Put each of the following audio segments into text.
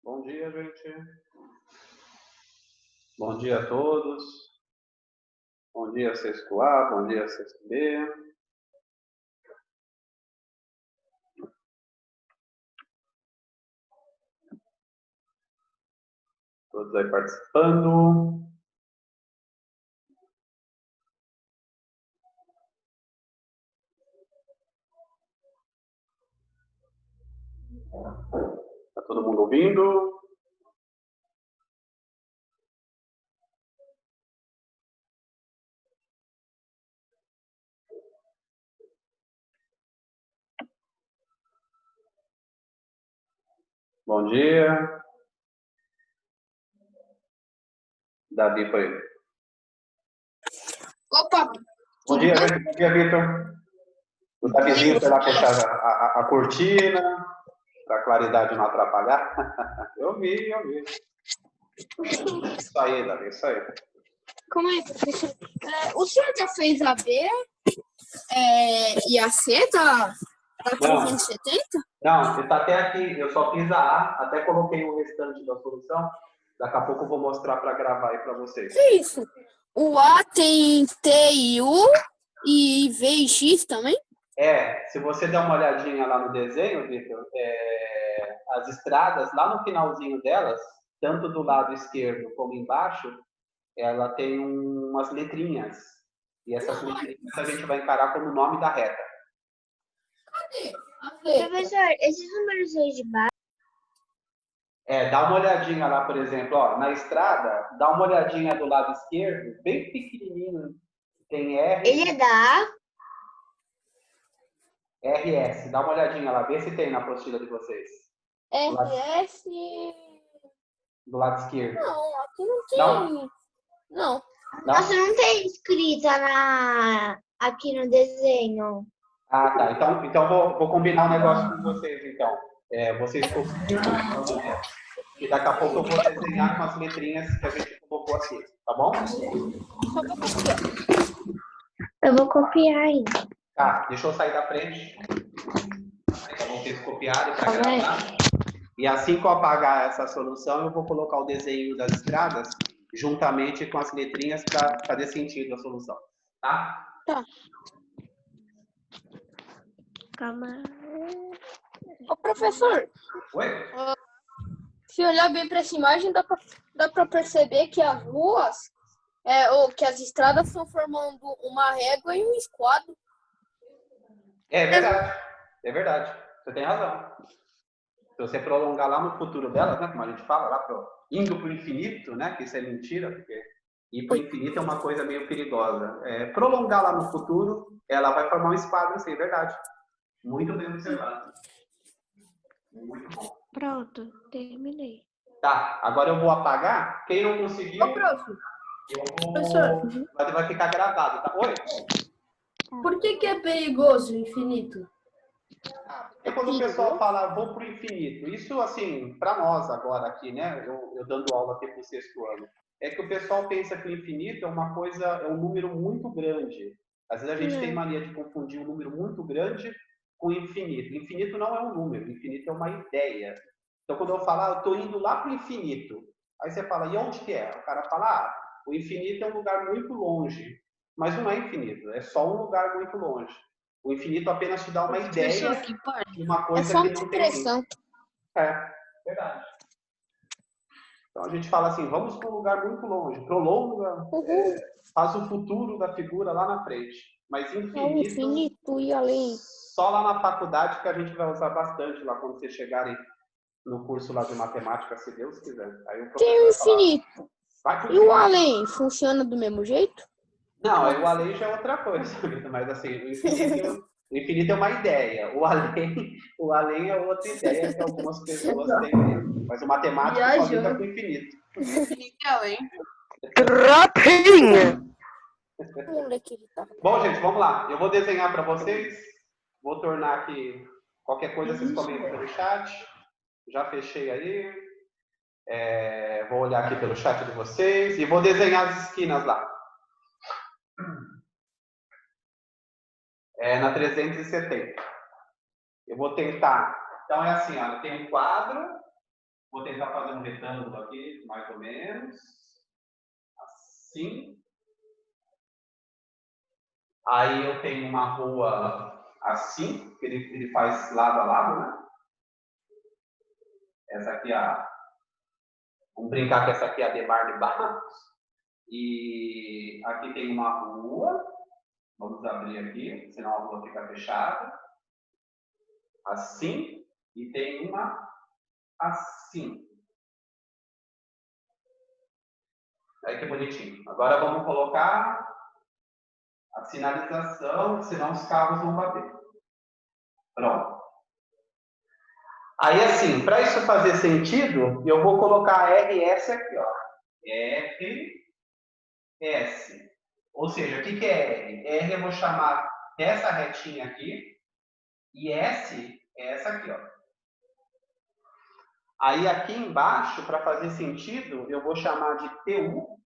Bom dia, gente. Bom dia a todos. Bom dia, sexto A, bom dia, sexto B. Todos aí participando. Tá todo mundo ouvindo? Bom dia. Davi foi. Opa! Bom dia, gente. Bom dia, Vitor. O Davizinho foi lá fechar a cortina, para a claridade não atrapalhar. Eu vi. Isso aí, Davi, isso aí. Como é, professor? O senhor já fez a B e a C da 370? Não, está até aqui. Eu só fiz a A, até coloquei o restante da solução. Daqui a pouco eu vou mostrar para gravar aí para vocês. Que isso? O A tem T e U e V e X também? Se você der uma olhadinha lá no desenho, Vitor, as estradas, lá no finalzinho delas, tanto do lado esquerdo como embaixo, ela tem umas letrinhas. E essas letrinhas a gente vai encarar como o nome da reta. Professor, esses números aí de baixo. Dá uma olhadinha lá, por exemplo, ó, na estrada, dá uma olhadinha do lado esquerdo, bem pequenininho, tem R. Ele é da A? RS, dá uma olhadinha lá, vê se tem na apostila de vocês. RS. Do lado esquerdo. Não, aqui não tem. Não? Não. Nossa, não tem escrita aqui no desenho. Ah, tá. Então vou combinar um negócio com vocês, então. Vocês copiam, e daqui a pouco eu vou desenhar com as letrinhas que a gente colocou aqui, tá bom? Só pra copiar. Eu vou copiar ainda. Tá, deixa eu sair da frente. Para vocês copiarem para gravar. E assim que eu apagar essa solução, eu vou colocar o desenho das estradas juntamente com as letrinhas para fazer sentido a solução. Tá? Tá. Calma. Ô, professor. Oi? Se olhar bem para essa imagem, dá para perceber que as ruas, ou que as estradas estão formando uma régua e um esquadro. É verdade. É verdade. Você tem razão. Se você prolongar lá no futuro delas, né, como a gente fala, indo para o infinito, né, que isso é mentira, porque ir para o infinito é uma coisa meio perigosa. Prolongar lá no futuro, ela vai formar um esquadro, sim, é verdade. Muito bem observado. Muito bom. Pronto, terminei. Tá, agora eu vou apagar. Quem não conseguiu, Ô, prof, vai ficar gravado, tá? Oi? por que é perigoso o infinito? Porque quando o pessoal fala, vou para o infinito, isso, assim, para nós agora aqui, né, eu dando aula aqui para o sexto ano, é que o pessoal pensa que o infinito é uma coisa, é um número muito grande. Às vezes a gente tem mania de confundir um número muito grande com infinito. Infinito não é um número, infinito é uma ideia. Então, quando eu falar, eu estou indo lá para o infinito, aí você fala, e onde que é? O cara fala, o infinito é um lugar muito longe. Mas não é infinito, é só um lugar muito longe. O infinito apenas te dá uma ideia de uma coisa só que uma não tem fim. expressão. Verdade. Então a gente fala assim, vamos para um lugar muito longe, prolonga, faz o futuro da figura lá na frente. Mas Infinito e além. só lá na faculdade que a gente vai usar bastante lá quando vocês chegarem no curso lá de matemática, se Deus quiser. Aí o Tem o professor infinito. vai pro E o infinito. além funciona do mesmo jeito? Não, aí o além já é outra coisa, mas assim, o infinito é uma ideia, o além é outra ideia que algumas pessoas têm mesmo. Mas o matemático só lida com o infinito. Rapinha! Bom, gente, vamos lá. Eu vou desenhar para vocês. Vou tornar aqui. Qualquer coisa vocês comentam pelo chat. Já fechei aí. Vou olhar aqui pelo chat de vocês. E vou desenhar as esquinas lá. Na 370. Eu vou tentar. Então é assim, ó, tem um quadro, Vou tentar fazer um retângulo aqui, mais ou menos. Assim. Aí eu tenho uma rua assim, que ele faz lado a lado, né? Essa aqui vamos brincar que essa aqui é a Ademar de Barros. E aqui tem uma rua. Vamos abrir aqui, senão a rua fica fechada. Assim. E tem uma assim. Aí que bonitinho. Agora vamos colocar a sinalização, senão os carros vão bater. Pronto. Aí assim, para isso fazer sentido, eu vou colocar RS aqui, ó. RS. Ou seja, o que é R? R eu vou chamar dessa retinha aqui. E S é essa aqui, ó. Aí aqui embaixo, para fazer sentido, eu vou chamar de TU.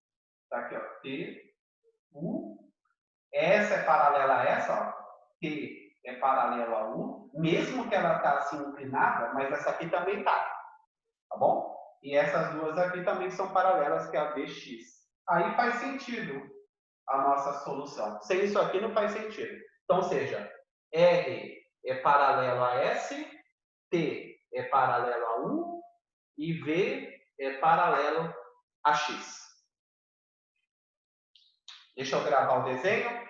Tá aqui, ó. TU. Essa é paralela a essa, ó. T é paralela a U. Mesmo que ela tá assim inclinada, mas essa aqui também tá. Tá bom? E essas duas aqui também são paralelas, que é a BX. Aí faz sentido a nossa solução. Sem isso aqui não faz sentido. Então, ou seja, R é paralelo a S, T é paralelo a U e V é paralelo a X. Deixa eu gravar o desenho.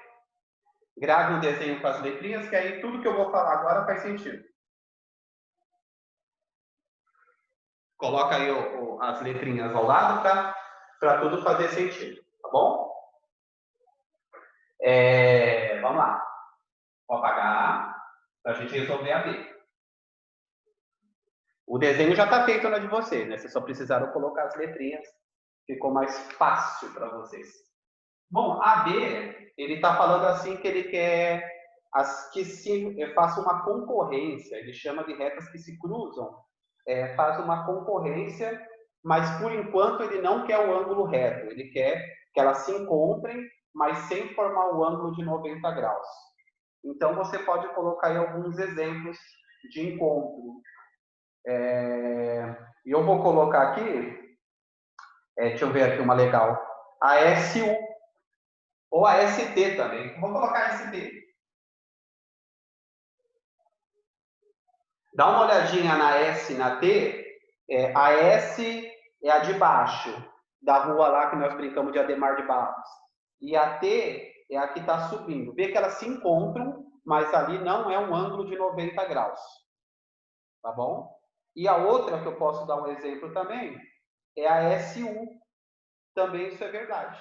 Grave um desenho com as letrinhas, que aí tudo que eu vou falar agora faz sentido. Coloca aí as letrinhas ao lado, tá? Para tudo fazer sentido, tá bom? Vamos lá. Vou apagar para a gente resolver a B. O desenho já está feito na de vocês, né? Vocês só precisaram colocar as letrinhas. Ficou mais fácil para vocês. Bom, a B, ele está falando assim que ele quer que se faça uma concorrência. Ele chama de retas que se cruzam. Faz uma concorrência, mas por enquanto ele não quer o ângulo reto. Ele quer que elas se encontrem, mas sem formar o ângulo de 90 graus. Então, você pode colocar aí alguns exemplos de encontro. E eu vou colocar aqui, deixa eu ver aqui uma legal, a SU, ou a ST também. Vou colocar a ST. Dá uma olhadinha na S e na T. A S é a de baixo, da rua lá que nós brincamos de Ademar de Barros. E a T é a que está subindo. Vê que elas se encontram, mas ali não é um ângulo de 90 graus. Tá bom? E a outra que eu posso dar um exemplo também é a SU. Também isso é verdade.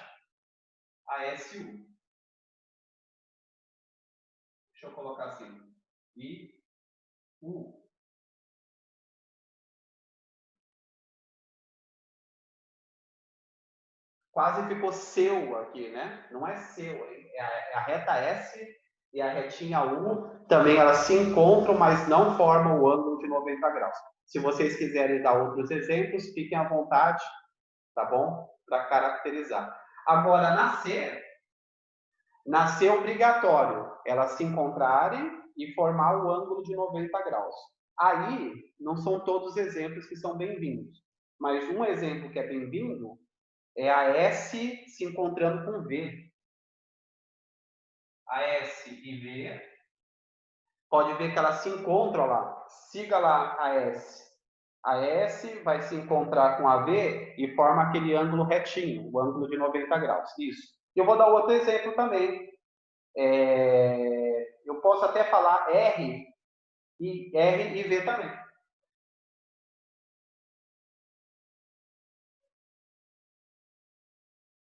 A SU. Deixa eu colocar assim. U. Quase ficou seu aqui, né? Não é seu. É a reta S e a retinha U. Também elas se encontram, mas não formam o ângulo de 90 graus. Se vocês quiserem dar outros exemplos, fiquem à vontade, tá bom? Para caracterizar. Agora, nascer é obrigatório elas se encontrarem e formar o ângulo de 90 graus. Aí, não são todos os exemplos que são bem-vindos, mas um exemplo que é bem-vindo é a S se encontrando com V. A S e V, pode ver que elas se encontram lá. Siga lá a S. A S vai se encontrar com a V e forma aquele ângulo retinho, o ângulo de 90 graus. Isso. Eu vou dar outro exemplo também. Eu posso até falar R e V também.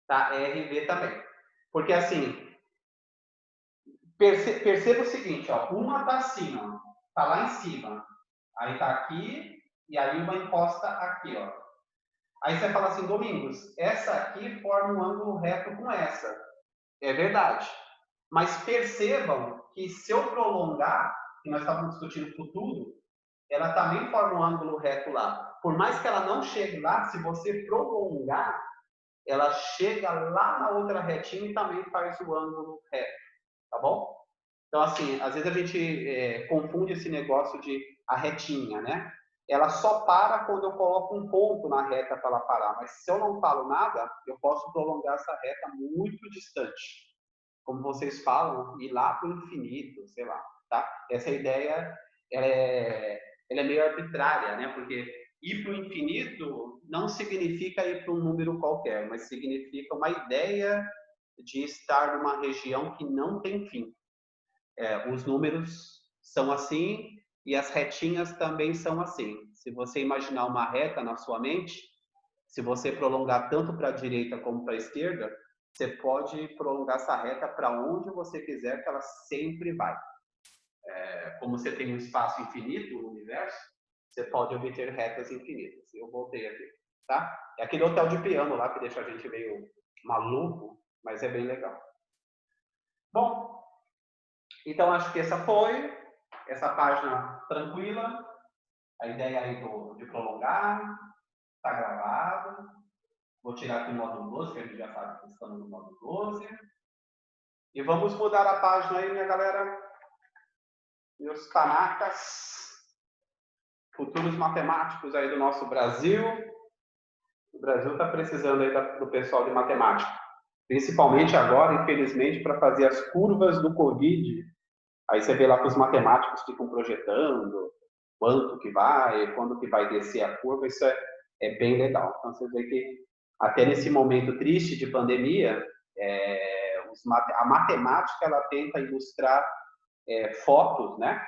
Tá? R e V também. Porque assim, perceba o seguinte, ó, uma está assim, ó, tá lá em cima. Aí está aqui e aí uma encosta aqui, ó. Aí você fala assim, Domingos, essa aqui forma um ângulo reto com essa. É verdade. Mas percebam que se eu prolongar, que nós estávamos discutindo futuro, ela também forma um ângulo reto lá. Por mais que ela não chegue lá, se você prolongar, ela chega lá na outra retinha e também faz o ângulo reto. Tá bom? Então, assim, às vezes a gente confunde esse negócio de a retinha, né? ela só para quando eu coloco um ponto na reta para ela parar. Mas se eu não falo nada, eu posso prolongar essa reta muito distante. Como vocês falam, ir lá para o infinito, sei lá, tá? Essa ideia, ela é meio arbitrária, né? Porque ir para o infinito não significa ir para um número qualquer, mas significa uma ideia de estar numa região que não tem fim. Os números são assim e as retinhas também são assim. Se você imaginar uma reta na sua mente, se você prolongar tanto para a direita como para a esquerda, você pode prolongar essa reta para onde você quiser, que ela sempre vai. Como você tem um espaço infinito no universo, você pode obter retas infinitas. Eu voltei aqui, tá? É aquele hotel de piano lá que deixa a gente meio maluco, mas é bem legal. Bom, então acho que essa foi essa página tranquila. A ideia aí de prolongar, está gravado. Vou tirar aqui o módulo 12, que a gente já sabe que estamos no módulo 12. E vamos mudar a página aí, minha galera. Meus panacas, futuros matemáticos aí do nosso Brasil. O Brasil está precisando aí do pessoal de matemática. Principalmente agora, infelizmente, para fazer as curvas do Covid. Aí você vê lá que os matemáticos ficam projetando quanto que vai, quando que vai descer a curva. Isso é bem legal. Então, você vê que até nesse momento triste de pandemia, a matemática ela tenta ilustrar fotos, né?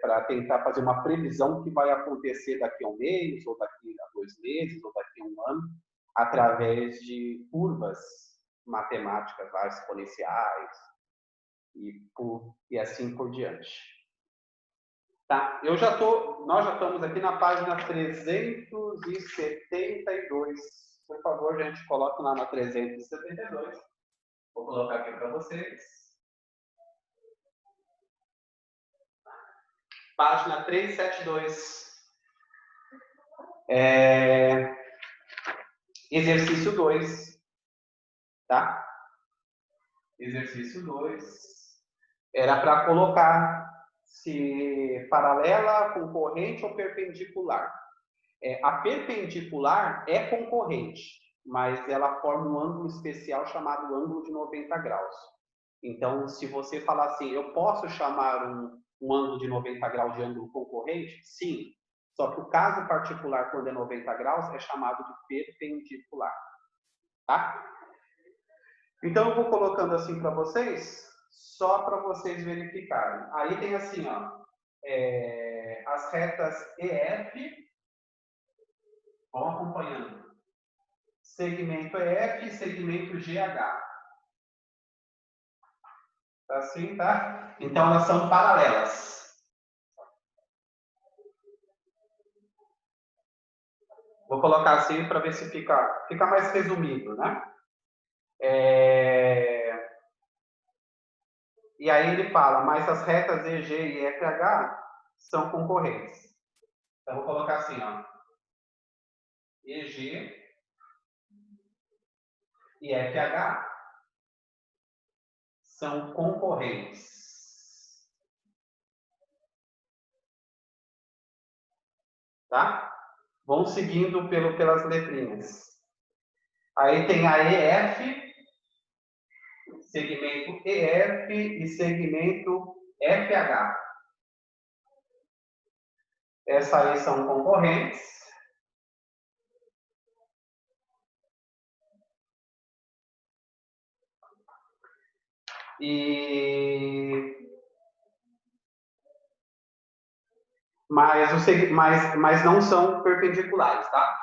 Para tentar fazer uma previsão do que vai acontecer daqui a um mês, ou daqui a 2 meses, ou daqui a um ano, através de curvas matemáticas lá, exponenciais e assim por diante. Tá? Nós já estamos aqui na página 372. Por favor, gente, coloque lá na 372. Vou colocar aqui para vocês. Página 372. Exercício 2. Tá? Exercício 2. Era para colocar se paralela, concorrente ou perpendicular. A perpendicular é concorrente, mas ela forma um ângulo especial chamado ângulo de 90 graus. Então, se você falar assim, eu posso chamar um ângulo de 90 graus de ângulo concorrente? Sim. Só que o caso particular, quando é 90 graus, é chamado de perpendicular. Tá? Então, eu vou colocando assim para vocês, só para vocês verificarem. Aí tem assim, ó, as retas EF, vão acompanhando. Segmento EF e segmento GH. Tá assim, tá? Então, elas são paralelas. Vou colocar assim para ver se fica mais resumido, né? E aí ele fala, mas as retas EG e FH são concorrentes. Então, vou colocar assim, ó. EG e FH são concorrentes. Tá? Vão seguindo pelas letrinhas. Aí tem a EF, segmento EF e segmento FH. Essas aí são concorrentes. Mas não são perpendiculares, tá?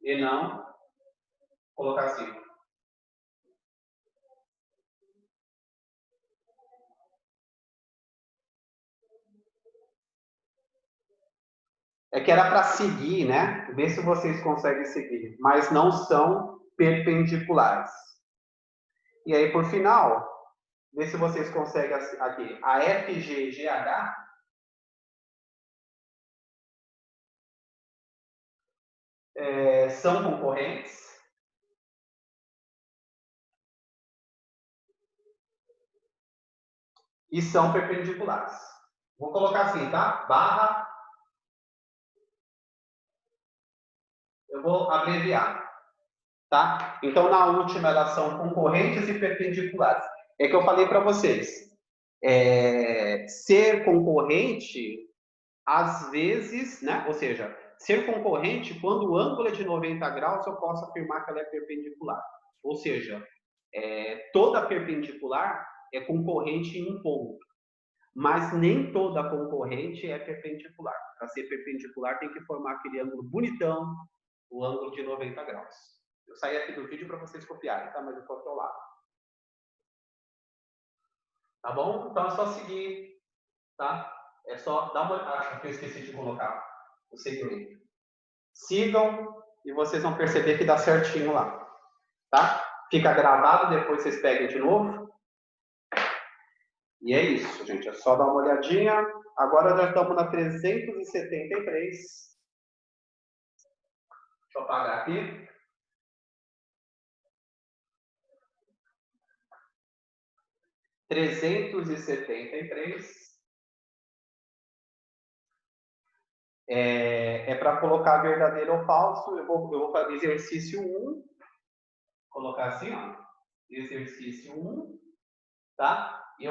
E não, vou colocar assim. É que era para seguir, né? Ver se vocês conseguem seguir. Mas não são perpendiculares. E aí, por final, ver se vocês conseguem aqui. A FG e GH são concorrentes. E são perpendiculares. Vou colocar assim, tá? Barra. Eu vou abreviar, tá? Então, na última, elas são concorrentes e perpendiculares. É que eu falei para vocês. Ser concorrente, às vezes, né? Ou seja, ser concorrente, quando o ângulo é de 90 graus, eu posso afirmar que ela é perpendicular. Ou seja, toda perpendicular é concorrente em um ponto. Mas nem toda concorrente é perpendicular. Para ser perpendicular, tem que formar aquele ângulo bonitão, o ângulo de 90 graus. Eu saí aqui do vídeo para vocês copiarem, tá? Mas eu estou aqui ao lado. Tá bom? Então é só seguir, tá? É só dar uma olhada. Acho que eu esqueci de colocar o segmento. Sigam e vocês vão perceber que dá certinho lá, tá? Fica gravado, depois vocês peguem de novo. E é isso, gente. É só dar uma olhadinha. Agora nós estamos na 373. Deixa eu apagar aqui. É para colocar verdadeiro ou falso. Eu vou fazer exercício 1. Colocar assim, ó. Exercício 1. Tá? E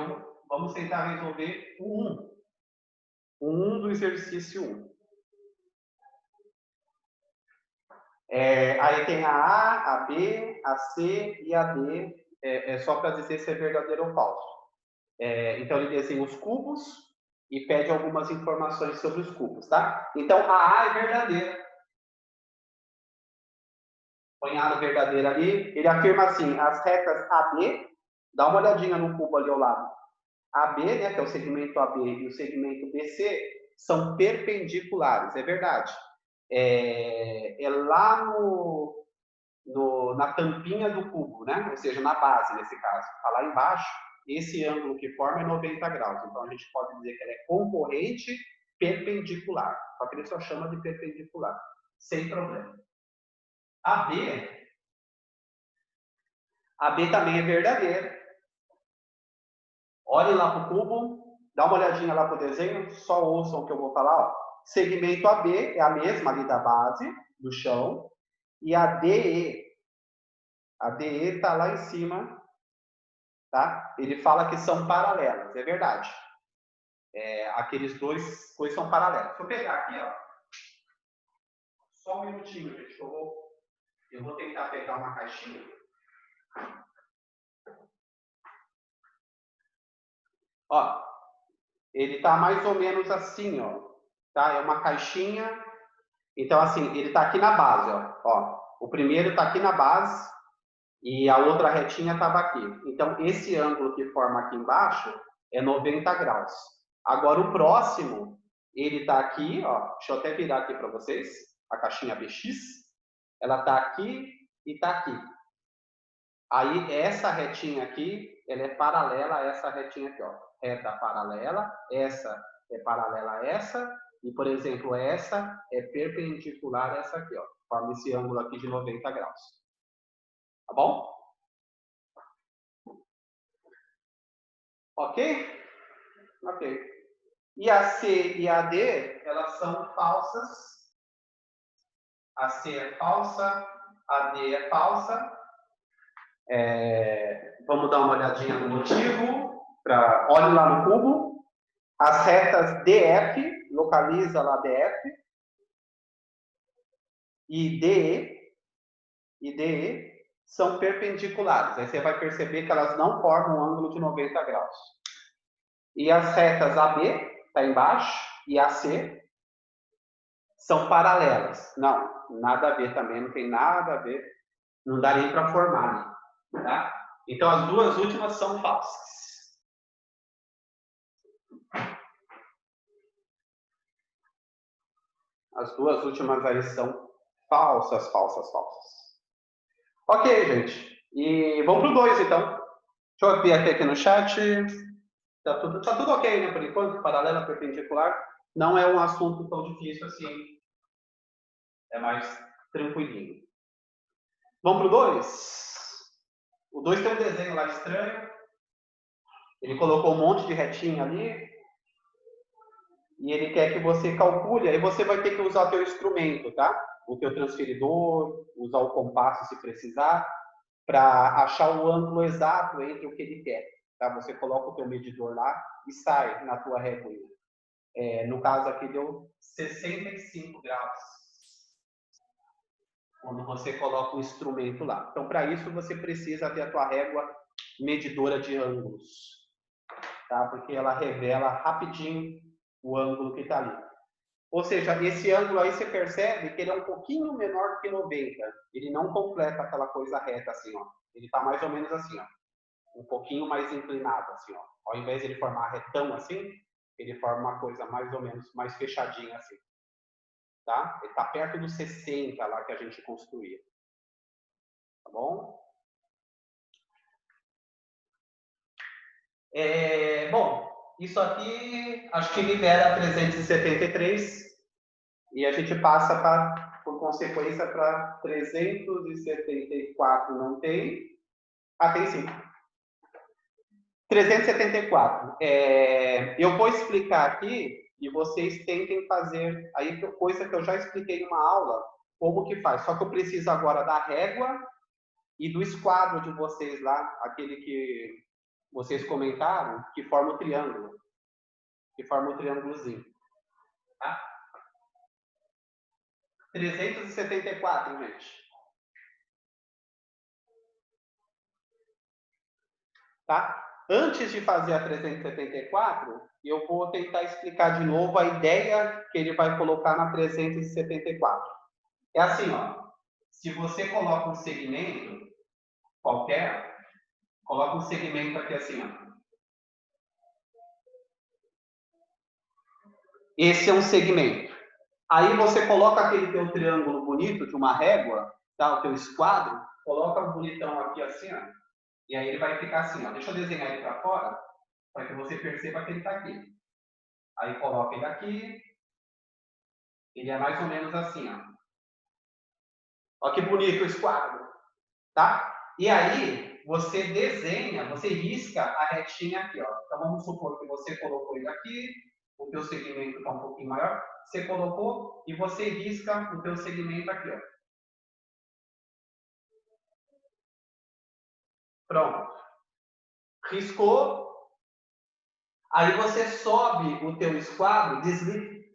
vamos tentar resolver o 1. O 1 do exercício 1. Aí tem a B, a C e a D. É só para dizer se é verdadeiro ou falso. Então, ele desenha os cubos e pede algumas informações sobre os cubos, tá? Então, a A é verdadeira. Põe A no verdadeiro ali. Ele afirma assim, as retas AB, dá uma olhadinha no cubo ali ao lado. AB, né, que é o segmento AB e o segmento BC, são perpendiculares, é verdade. É lá na tampinha do cubo, né? Ou seja, na base, nesse caso. Está lá embaixo, esse ângulo que forma é 90 graus. Então, a gente pode dizer que ela é concorrente perpendicular. Só que ele só chama de perpendicular. Sem problema. A B também é verdadeira. Olhe lá para o cubo, dá uma olhadinha lá para o desenho, só ouçam o que eu vou falar. Ó. Segmento AB é a mesma ali da base, do chão, e a DE está lá em cima, tá? Ele fala que são paralelas, é verdade. Aqueles dois coisas são paralelas. Deixa eu pegar aqui, ó. Só um minutinho, gente, eu vou tentar pegar uma caixinha. Ó, ele tá mais ou menos assim, ó. Tá? É uma caixinha. Então, assim, ele tá aqui na base, ó. O primeiro tá aqui na base e a outra retinha estava aqui. Então, esse ângulo que forma aqui embaixo é 90 graus. Agora, o próximo, ele tá aqui, ó. Deixa eu até virar aqui para vocês. A caixinha BX. Ela tá aqui e tá aqui. Aí, essa retinha aqui, ela é paralela a essa retinha aqui, ó. Reta paralela, essa é paralela a essa, e, por exemplo, essa é perpendicular a essa aqui, ó. Forma esse ângulo aqui de 90 graus. Tá bom? Ok? Ok. E a C e a D, elas são falsas. A C é falsa, a D é falsa. Vamos dar uma olhadinha no motivo. Olhe lá no cubo. As retas DF, localiza lá DF. E DE são perpendiculares. Aí você vai perceber que elas não formam um ângulo de 90 graus. E as retas AB, está embaixo, e AC, são paralelas. Não, nada a ver também, não tem nada a ver. Não dá nem para formar. Tá? Então, as duas últimas são falsas. As duas últimas aí são falsas. Ok, gente. E vamos para o 2, então. Deixa eu ver aqui no chat. Tá tudo ok, né, por enquanto? Paralela, perpendicular. Não é um assunto tão difícil assim. É mais tranquilinho. Vamos para o 2? O 2 tem um desenho lá estranho. Ele colocou um monte de retinha ali. e ele quer que você calcule, aí você vai ter que usar o teu instrumento, tá? O teu transferidor, usar o compasso se precisar, para achar o ângulo exato entre o que ele quer. Tá? Você coloca o teu medidor lá e sai na tua régua. No caso aqui deu 65 graus. Quando você coloca o instrumento lá. Então, para isso, você precisa ter a tua régua medidora de ângulos. Tá? Porque ela revela rapidinho o ângulo que está ali. Ou seja, esse ângulo aí você percebe que ele é um pouquinho menor que 90. Ele não completa aquela coisa reta assim, ó. Ele está mais ou menos assim, ó. Um pouquinho mais inclinado assim, ó. Ao invés de ele formar retão assim, ele forma uma coisa mais ou menos mais fechadinha assim. Tá? Ele está perto dos 60 lá que a gente construía. Tá bom? Bom, isso aqui acho que libera 373 e a gente passa para, por consequência, para 374 não tem. Ah, tem sim. 374. Eu vou explicar aqui e vocês tentem fazer aí coisa que eu já expliquei em uma aula, como que faz. Só que eu preciso agora da régua e do esquadro de vocês lá, aquele que vocês comentaram, que forma o triângulo. Que forma o triângulozinho. Tá? 374, gente. Tá? Antes de fazer a 374, eu vou tentar explicar de novo a ideia que ele vai colocar na 374. É assim, ó. Se você coloca um segmento qualquer, coloca um segmento aqui assim, ó. Esse é um segmento. Aí você coloca aquele teu triângulo bonito de uma régua, tá? O teu esquadro, coloca um bonitão aqui assim, ó. E aí ele vai ficar assim, ó. Deixa eu desenhar ele para fora, para que você perceba que ele está aqui. Aí coloca ele aqui. Ele é mais ou menos assim, ó. Olha que bonito o esquadro, tá? E aí você desenha, você risca a retinha aqui, ó. Então vamos supor que você colocou ele aqui, o teu segmento está um pouquinho maior, você colocou e você risca o teu segmento aqui, ó. Pronto. Riscou. Aí você sobe o teu esquadro,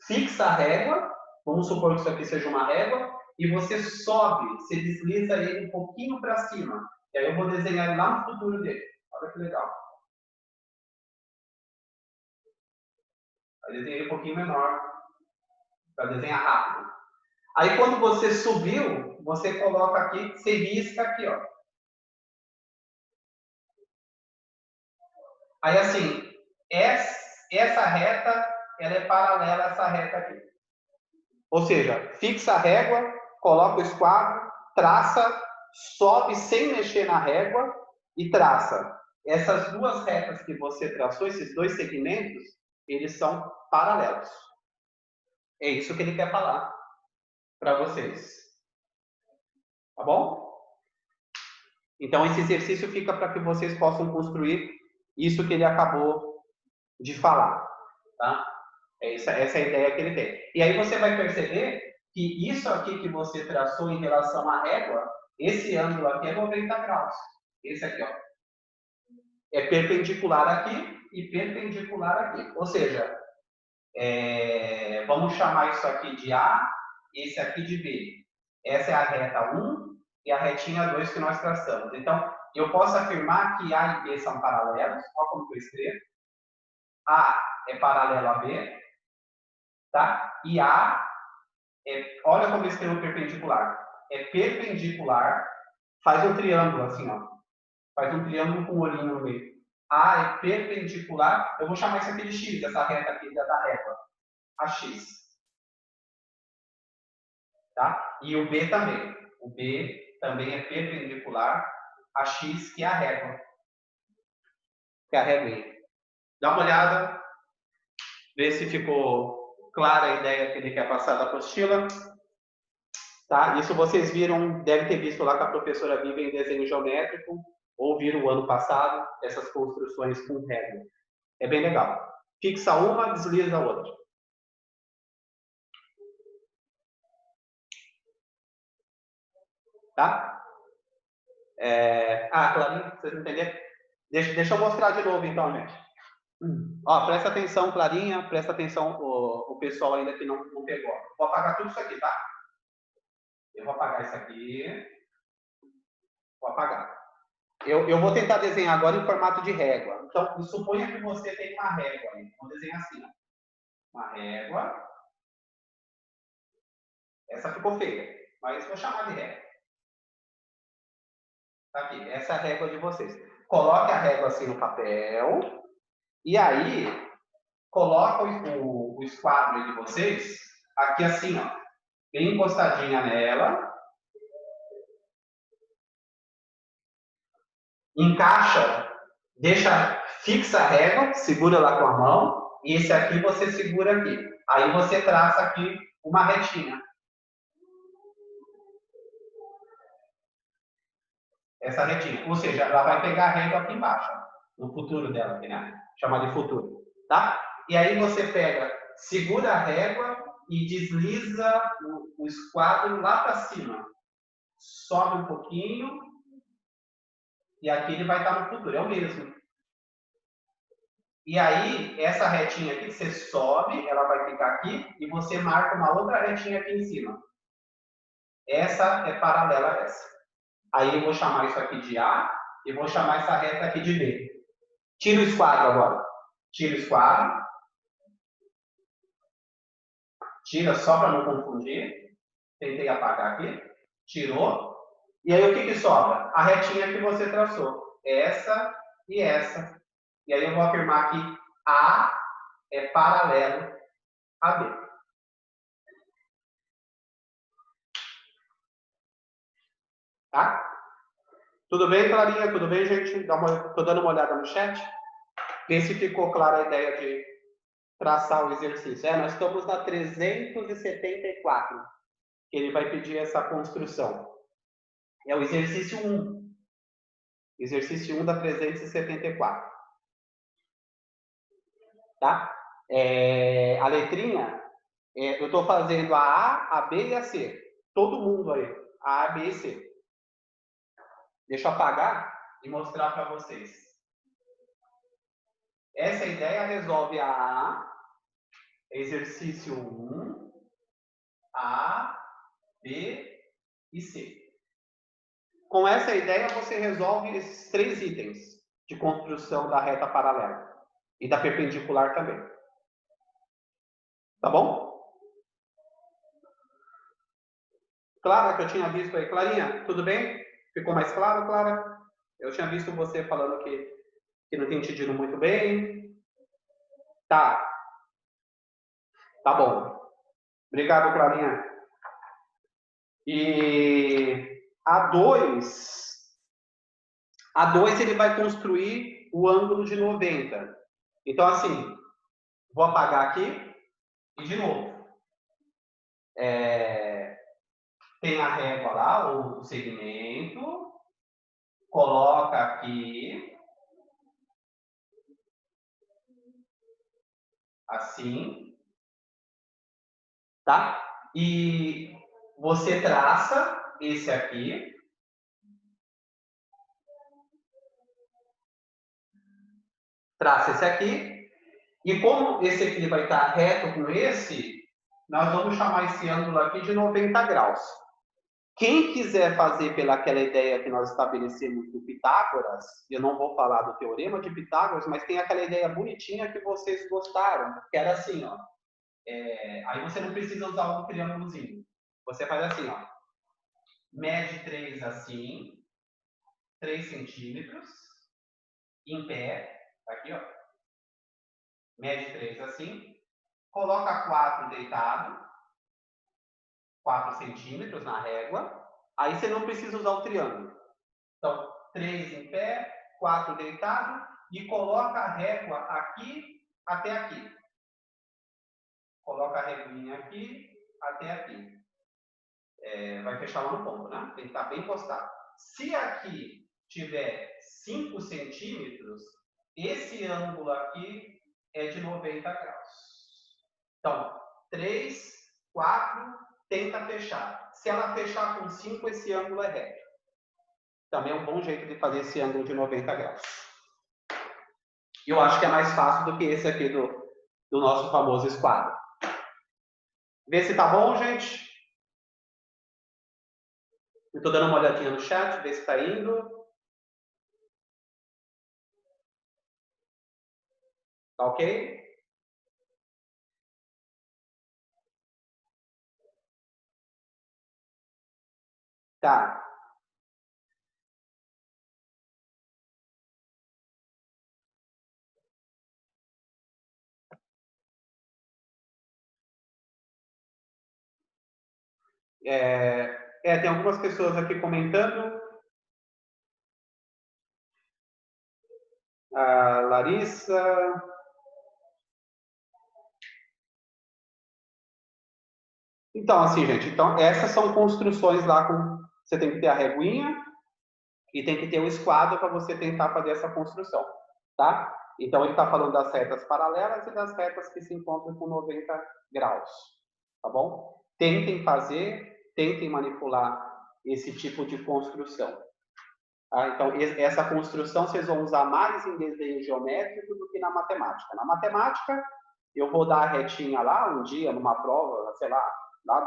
fixa a régua, vamos supor que isso aqui seja uma régua, e você sobe, você desliza ele um pouquinho para cima. E aí eu vou desenhar ele lá no futuro dele. Olha que legal. Aí desenhei ele um pouquinho menor, para desenhar rápido. Aí quando você subiu, você coloca aqui, você risca aqui, ó. Aí assim, essa reta, ela é paralela a essa reta aqui. Ou seja, fixa a régua, coloca o esquadro, traça, sobe sem mexer na régua e traça. Essas duas retas que você traçou, esses dois segmentos, eles são paralelos. É isso que ele quer falar para vocês. Tá bom? Então, esse exercício fica para que vocês possam construir isso que ele acabou de falar. Tá? Essa é a ideia que ele tem. E aí você vai perceber que isso aqui que você traçou em relação à régua, esse ângulo aqui é 90 graus. Esse aqui, ó. É perpendicular aqui e perpendicular aqui. Ou seja, vamos chamar isso aqui de A, esse aqui de B. Essa é a reta 1 e a retinha 2 que nós traçamos. Então, eu posso afirmar que A e B são paralelos. Olha como que eu escrevo. A é paralelo a B. Tá? E A, olha como eu escrevo perpendicular. É perpendicular, faz um triângulo assim, ó. Faz um triângulo com um olhinho no meio. A é perpendicular, eu vou chamar isso aqui de X, essa reta aqui da régua. A X. Tá? E o B também. O B também é perpendicular a X, que é a régua. Que é a régua. Dá uma olhada, vê se ficou clara a ideia que ele quer passar da apostila. Tá? Isso vocês viram, devem ter visto lá com a professora Vivian em desenho geométrico, ou viram o ano passado, essas construções com régua. É bem legal. Fixa uma, desliza a outra. Tá? Clarinha, vocês entenderam? Deixa eu mostrar de novo, então, gente. Ó, presta atenção, Clarinha, presta atenção o pessoal ainda que não pegou. Vou apagar tudo isso aqui, tá? Eu vou apagar isso aqui. Vou apagar. Eu vou tentar desenhar agora em formato de régua. Então, suponha que você tem uma régua aí. Vou desenhar assim, ó. Uma régua. Essa ficou feia, mas vou chamar de régua. Tá aqui, essa é a régua de vocês. Coloque a régua assim no papel. E aí, coloca o esquadro de vocês aqui assim, ó. Bem encostadinha nela. Encaixa, fixa a régua, segura lá com a mão. E esse aqui você segura aqui. Aí você traça aqui uma retinha. Essa retinha. Ou seja, ela vai pegar a régua aqui embaixo. No futuro dela, aqui, né? Chama de futuro. Tá? E aí você pega, segura a régua e desliza o esquadro lá para cima. Sobe um pouquinho. E aqui ele vai estar no futuro. É o mesmo. E aí, essa retinha aqui, você sobe, ela vai ficar aqui. E você marca uma outra retinha aqui em cima. Essa é paralela a essa. Aí eu vou chamar isso aqui de A e vou chamar essa reta aqui de B. Tira o esquadro agora. Tira o esquadro. Tira só para não confundir. Tentei apagar aqui. Tirou. E aí o que sobra? A retinha que você traçou. Essa e essa. E aí eu vou afirmar que A é paralelo a B. Tá? Tudo bem, Clarinha? Tudo bem, gente? Estou dando uma olhada no chat. Vê se ficou clara a ideia de traçar o exercício. Nós estamos na 374, que ele vai pedir essa construção. É o exercício 1. Exercício 1 da 374. Tá? A letrinha, eu estou fazendo a A, a B e a C. Todo mundo aí. A, B e C. Deixa eu apagar e mostrar para vocês. Essa ideia resolve a A, exercício 1, A, B e C. Com essa ideia, você resolve esses 3 itens de construção da reta paralela e da perpendicular também. Tá bom? Clara, que eu tinha visto aí. Clarinha, tudo bem? Ficou mais claro, Clara? Eu tinha visto você falando que não tem entendido muito bem. Tá. Tá bom. Obrigado, Clarinha. E a 2 ele vai construir o ângulo de 90. Então, assim, vou apagar aqui e de novo. Tem a régua lá, o segmento. Coloca aqui. Assim. Tá? E você traça esse aqui. Traça esse aqui. E como esse aqui vai estar reto com esse, nós vamos chamar esse ângulo aqui de 90 graus. Quem quiser fazer pelaquela ideia que nós estabelecemos do Pitágoras, eu não vou falar do teorema de Pitágoras, mas tem aquela ideia bonitinha que vocês gostaram, que era assim, ó. Aí você não precisa usar o triângulozinho. Você faz assim, ó. Mede 3 assim, 3 centímetros, em pé, aqui, ó. Mede 3 assim, coloca 4 deitado, 4 centímetros na régua, aí você não precisa usar o triângulo. Então, 3 em pé, 4 deitado, e coloca a régua aqui até aqui. Coloca a réguinha aqui até aqui. Vai fechar lá no ponto, né? Tem que estar bem encostado. Se aqui tiver 5 centímetros, esse ângulo aqui é de 90 graus. Então, 3, 4, tenta fechar. se ela fechar com 5, esse ângulo é reto. Também é um bom jeito de fazer esse ângulo de 90 graus. Eu acho que é mais fácil do que esse aqui do nosso famoso esquadro. Vê se tá bom, gente. Eu tô dando uma olhadinha no chat, ver se tá indo. Tá ok? Tá. Tem algumas pessoas aqui comentando. A Larissa. Então, assim, gente, então essas são construções lá com... Você tem que ter a reguinha e tem que ter o esquadro para você tentar fazer essa construção, tá? Então, ele está falando das retas paralelas e das retas que se encontram com 90 graus, tá bom? Tentem fazer, tentem manipular esse tipo de construção. Tá? Então, essa construção vocês vão usar mais em desenho geométrico do que na matemática. Na matemática, eu vou dar a retinha lá um dia, numa prova, sei lá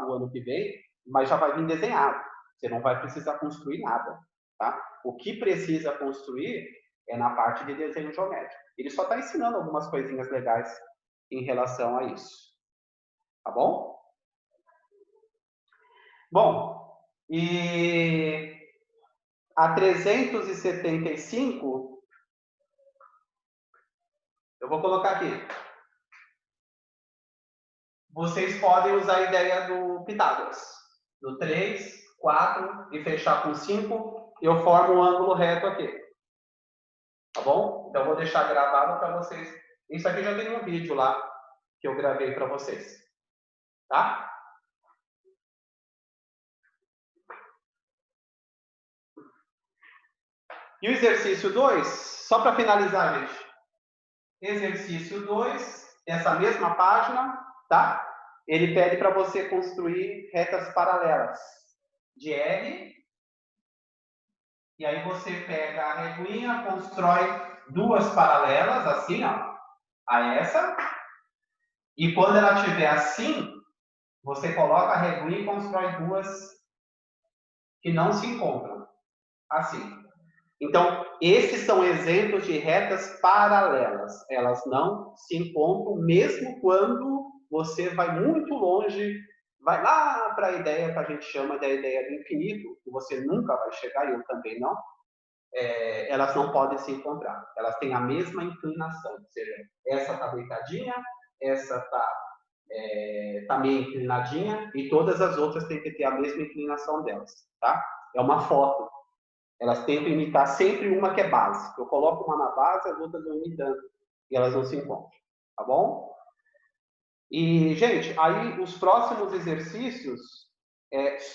do ano que vem, mas já vai vir desenhado. Você não vai precisar construir nada. Tá? O que precisa construir é na parte de desenho geométrico. Ele só está ensinando algumas coisinhas legais em relação a isso. Tá bom? Bom, e a 375, eu vou colocar aqui. Vocês podem usar a ideia do Pitágoras. Do 3, 4 e fechar com 5, eu formo um ângulo reto aqui. Tá bom? Então, eu vou deixar gravado para vocês. Isso aqui já tem um vídeo lá que eu gravei para vocês. Tá? E o exercício 2, só para finalizar, gente. Exercício 2, essa mesma página, tá? Ele pede para você construir retas paralelas de R. E aí você pega a reguinha, constrói duas paralelas, assim, ó, a essa. E quando ela estiver assim, você coloca a reguinha e constrói duas que não se encontram. Assim. Então, esses são exemplos de retas paralelas. Elas não se encontram mesmo quando você vai muito longe, vai lá para a ideia que a gente chama da ideia do infinito, que você nunca vai chegar, eu também não. Elas não podem se encontrar. Elas têm a mesma inclinação. Ou seja, essa está deitadinha, essa está meio inclinadinha, e todas as outras têm que ter a mesma inclinação delas. Tá? É uma foto. Elas tentam imitar sempre uma que é base. Eu coloco uma na base, as outras vão imitando. E elas não se encontram. Tá bom? E, gente, aí os próximos exercícios,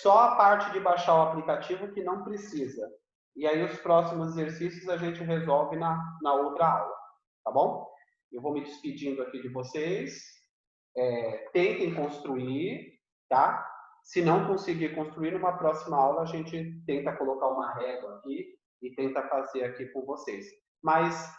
só a parte de baixar o aplicativo que não precisa. E aí os próximos exercícios a gente resolve na outra aula. Tá bom? Eu vou me despedindo aqui de vocês. Tentem construir, tá? Se não conseguir construir, numa próxima aula a gente tenta colocar uma régua aqui e tenta fazer aqui com vocês. Mas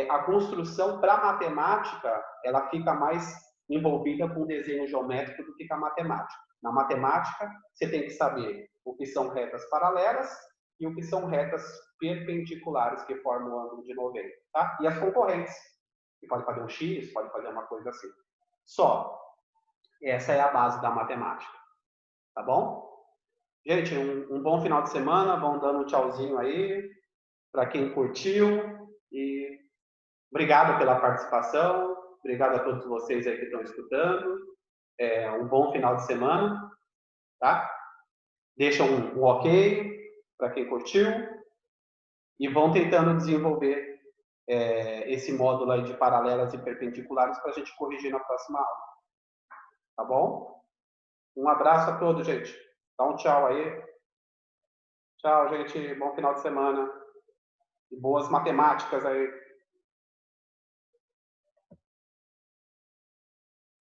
a construção para matemática, ela fica mais envolvida com o desenho geométrico do que com a matemática. Na matemática, você tem que saber o que são retas paralelas e o que são retas perpendiculares que formam o ângulo de 90, tá? E as concorrentes. Você pode fazer um X, pode fazer uma coisa assim. Só. Essa é a base da matemática. Tá bom? Gente, um bom final de semana. Vão dando um tchauzinho aí para quem curtiu. E obrigado pela participação. Obrigado a todos vocês aí que estão escutando. Um bom final de semana. Tá? Deixa um ok para quem curtiu. E vão tentando desenvolver esse módulo aí de paralelas e perpendiculares para a gente corrigir na próxima aula. Tá bom? Um abraço a todos, gente. Dá um tchau aí. Tchau, gente. Bom final de semana. E boas matemáticas aí.